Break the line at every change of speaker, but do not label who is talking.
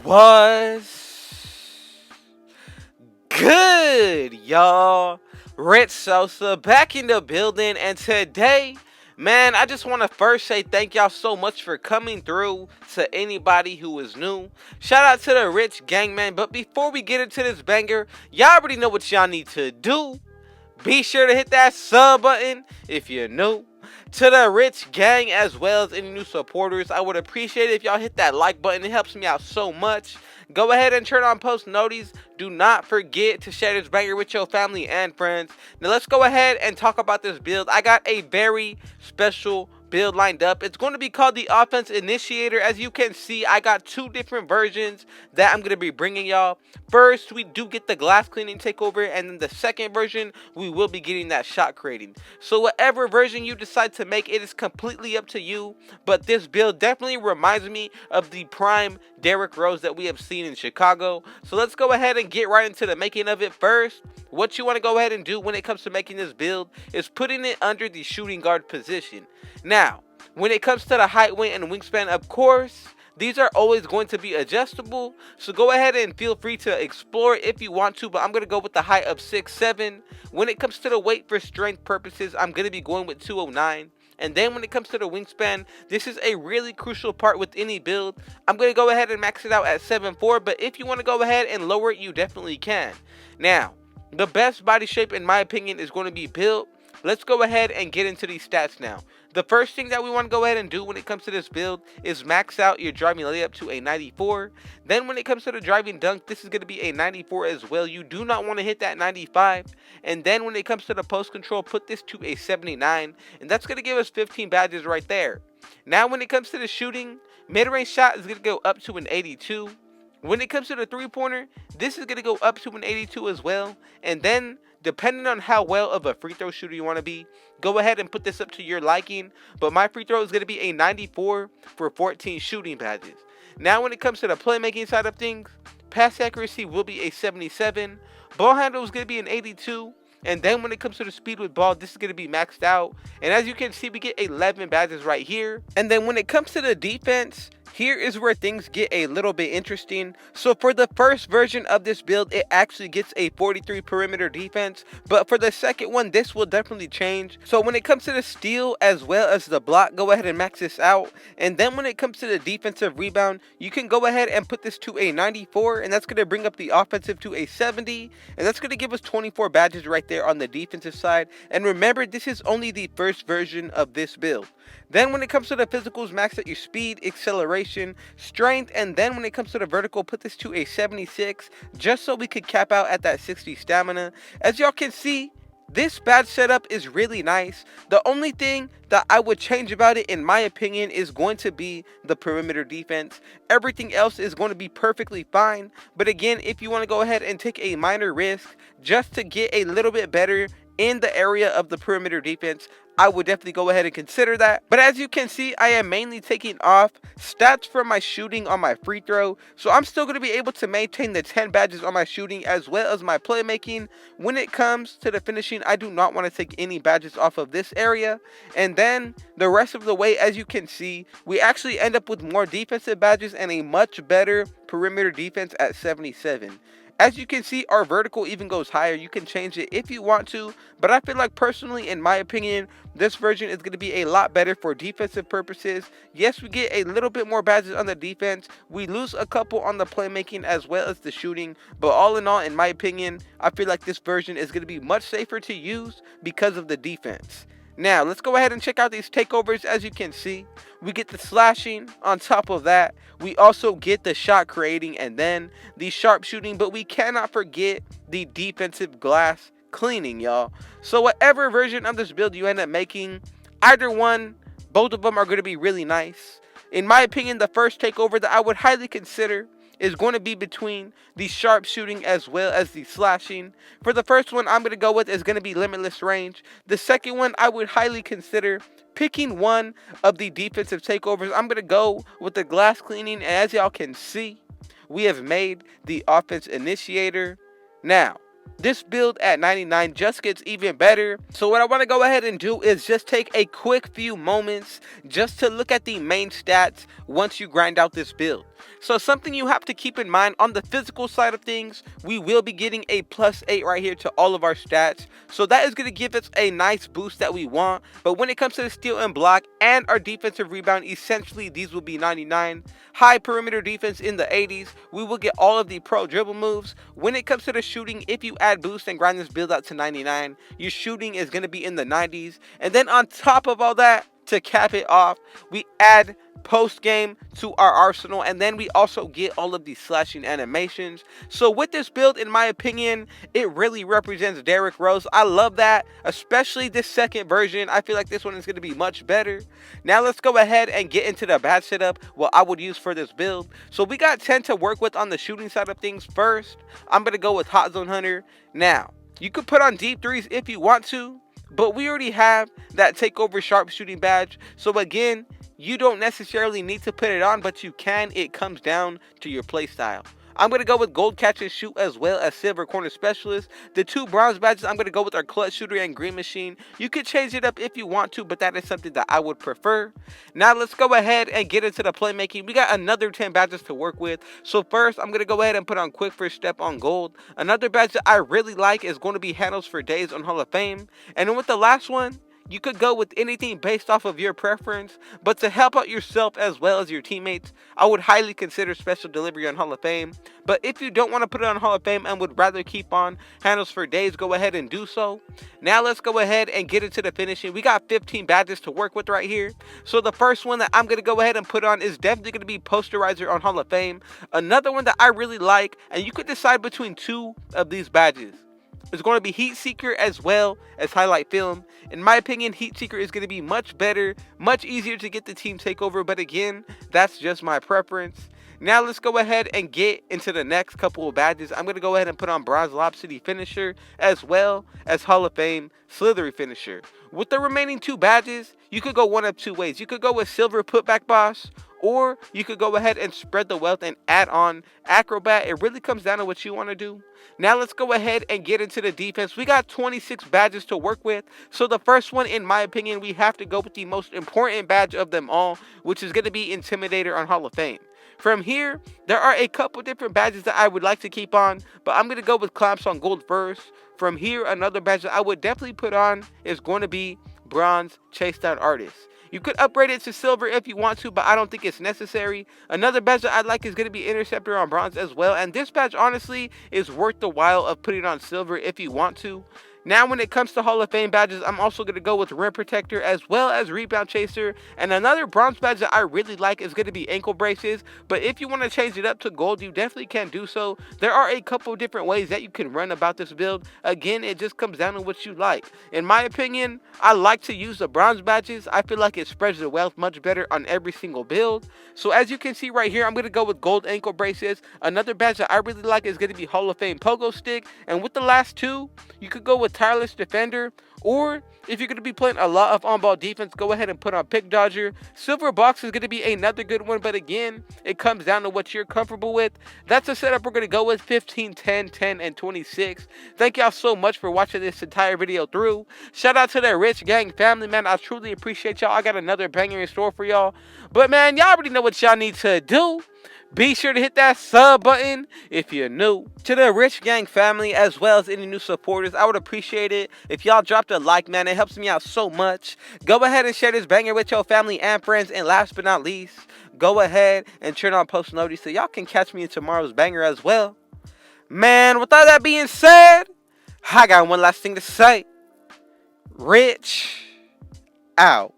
Was good, y'all? Rich Sosa back in the building, and today, man, I just want to first say thank y'all so much for coming through. To anybody who is new, shout out to the Rich gang, man. But before we get into this banger, y'all already know what y'all need to do. Be sure to hit that sub button if you're new. To the Rich gang, as well as any new supporters, I would appreciate it if y'all hit that like button. It helps me out so much. Go ahead and turn on post notifications. Do not forget to share this banger with your family and friends. Now let's go ahead and talk about this build. I got a very special build lined up. It's going to be called the Offense Initiator. As you can see, I got two different versions that I'm going to be bringing y'all. First, we do get the glass cleaning takeover, and then the second version, we will be getting that shot creating. So whatever version you decide to make, it is completely up to you. But this build definitely reminds me of the prime Derrick Rose that we have seen in Chicago. So let's go ahead and get right into the making of it. First, what you want to go ahead and do when it comes to making this build is putting it under the shooting guard position. Now, when it comes to the height, weight, and wingspan, of course, these are always going to be adjustable. So go ahead and feel free to explore if you want to, but I'm going to go with the height of 6'7". When it comes to the weight for strength purposes, I'm going to be going with 209. And then when it comes to the wingspan, this is a really crucial part with any build. I'm going to go ahead and max it out at 7'4", but if you want to go ahead and lower it, you definitely can. Now, the best body shape, in my opinion, is going to be built. Let's go ahead and get into these stats now. The first thing that we want to go ahead and do when it comes to this build is max out your driving layup to a 94. Then when it comes to the driving dunk, this is going to be a 94 as well. You do not want to hit that 95. And then when it comes to the post control, put this to a 79. And that's going to give us 15 badges right there. Now when it comes to the shooting, mid-range shot is going to go up to an 82. When it comes to the three-pointer, this is going to go up to an 82 as well. And then, depending on how well of a free throw shooter you want to be, go ahead and put this up to your liking. But my free throw is going to be a 94 for 14 shooting badges. Now when it comes to the playmaking side of things, pass accuracy will be a 77. Ball handle is going to be an 82. And then when it comes to the speed with ball, this is going to be maxed out. And as you can see, we get 11 badges right here. And then when it comes to the defense, here is where things get a little bit interesting. So for the first version of this build, it actually gets a 43 perimeter defense. But for the second one, this will definitely change. So when it comes to the steal as well as the block, go ahead and max this out. And then when it comes to the defensive rebound, you can go ahead and put this to a 94. And that's going to bring up the offensive to a 70. And that's going to give us 24 badges right there on the defensive side. And remember, this is only the first version of this build. Then when it comes to the physicals, max out your speed, acceleration, strength, and then when it comes to the vertical, put this to a 76, just so we could cap out at that 60 stamina. As y'all can see, this badge setup is really nice. The only thing that I would change about it, in my opinion, is going to be the perimeter defense. Everything else is going to be perfectly fine. But again, if you want to go ahead and take a minor risk just to get a little bit better in the area of the perimeter defense, I would definitely go ahead and consider that. But as you can see, I am mainly taking off stats from my shooting on my free throw. So I'm still going to be able to maintain the 10 badges on my shooting as well as my playmaking. When it comes to the finishing, I do not want to take any badges off of this area. And then the rest of the way, as you can see, we actually end up with more defensive badges and a much better perimeter defense at 77. As you can see, our vertical even goes higher. You can change it if you want to, but I feel like personally, in my opinion, this version is going to be a lot better for defensive purposes. Yes, we get a little bit more badges on the defense. We lose a couple on the playmaking as well as the shooting, but all in all, in my opinion, I feel like this version is going to be much safer to use because of the defense. Now, let's go ahead and check out these takeovers. As you can see, we get the slashing. On top of that, we also get the shot creating and then the sharp shooting, but we cannot forget the defensive glass cleaning, y'all. So whatever version of this build you end up making, either one, both of them are going to be really nice. In my opinion, the first takeover that I would highly consider is going to be between the sharp shooting as well as the slashing. For the first one, I'm going to go with is going to be limitless range. The second one, I would highly consider picking one of the defensive takeovers. I'm going to go with the glass cleaning. And as y'all can see, we have made the offense initiator. Now, this build at 99 just gets even better. So what I want to go ahead and do is just take a quick few moments just to look at the main stats once you grind out this build. So something you have to keep in mind on the physical side of things, we will be getting a +8 right here to all of our stats. So that is going to give us a nice boost that we want. But when it comes to the steal and block and our defensive rebound, essentially these will be 99. High perimeter defense in the 80s. We will get all of the pro dribble moves. When it comes to the shooting, if you add boost and grind this build out to 99, your shooting is going to be in the 90s. And then on top of all that, to cap it off, we add post game to our arsenal, and then we also get all of these slashing animations. So with this build, in my opinion, it really represents Derrick Rose. I love that, especially this second version. I feel like this one is going to be much better. Now let's go ahead and get into the badge setup, what I would use for this build. So we got 10 to work with on the shooting side of things. First, I'm going to go with Hot Zone Hunter. Now you could put on deep threes if you want to, but we already have that Takeover sharpshooting badge. So again, you don't necessarily need to put it on, but you can. It comes down to your playstyle. I'm going to go with Gold Catch and Shoot as well as Silver Corner Specialist. The two bronze badges, I'm going to go with our Clutch Shooter and Green Machine. You could change it up if you want to, but that is something that I would prefer. Now let's go ahead and get into the playmaking. We got another 10 badges to work with. So first, I'm going to go ahead and put on Quick First Step on Gold. Another badge that I really like is going to be Handles for Days on Hall of Fame. And then with the last one, you could go with anything based off of your preference, but to help out yourself as well as your teammates, I would highly consider Special Delivery on Hall of Fame. But if you don't want to put it on Hall of Fame and would rather keep on Handles for Days, go ahead and do so. Now let's go ahead and get into the finishing. We got 15 badges to work with right here. So the first one that I'm going to go ahead and put on is definitely going to be Posterizer on Hall of Fame. Another one that I really like, and you could decide between two of these badges. It's going to be Heat Seeker as well as Highlight Film. In my opinion, Heat Seeker is going to be much better, much easier to get the team takeover, but again, that's just my preference. Now let's go ahead and get into the next couple of badges. I'm going to go ahead and put on Bronze Lob City Finisher as well as Hall of Fame Slithery Finisher. With the remaining two badges, you could go one of two ways. You could go with Silver Putback Boss, or you could go ahead and spread the wealth and add on Acrobat. It really comes down to what you want to do. Now let's go ahead and get into the defense. We got 26 badges to work with. So the first one, in my opinion, we have to go with the most important badge of them all, which is going to be Intimidator on Hall of Fame. From here, there are a couple different badges that I would like to keep on, but I'm going to go with Clamps on Gold first. From here, another badge that I would definitely put on is going to be Bronze Chase Down Artist. You could upgrade it to Silver if you want to, but I don't think it's necessary. Another badge that I'd like is going to be Interceptor on Bronze as well. And this badge, honestly, is worth the while of putting on Silver if you want to. Now, when it comes to Hall of Fame badges, I'm also going to go with Rim Protector as well as Rebound Chaser. And another bronze badge that I really like is going to be Ankle Braces. But if you want to change it up to gold, you definitely can do so. There are a couple different ways that you can run about this build. Again, it just comes down to what you like. In my opinion, I like to use the bronze badges. I feel like it spreads the wealth much better on every single build. So as you can see right here, I'm going to go with Gold Ankle Braces. Another badge that I really like is going to be Hall of Fame Pogo Stick. And with the last two, you could go with Tireless Defender, or if you're going to be playing a lot of on-ball defense, go ahead and put on Pick Dodger. Silver Box is going to be another good one, but again, it comes down to what you're comfortable with. That's the setup we're going to go with: 15, 10, 10, and 26. Thank y'all so much for watching this entire video through. Shout out to the Rich Gang family, man. I truly appreciate y'all. I got another banger in store for y'all. But man, y'all already know what y'all need to do. Be sure to hit that sub button if you're new. To the Rich Gang family, as well as any new supporters, I would appreciate it if y'all dropped a like, man. It helps me out so much. Go ahead and share this banger with your family and friends. And last but not least, go ahead and turn on post notifications so y'all can catch me in tomorrow's banger as well. Man, with all that being said, I got one last thing to say. Rich out.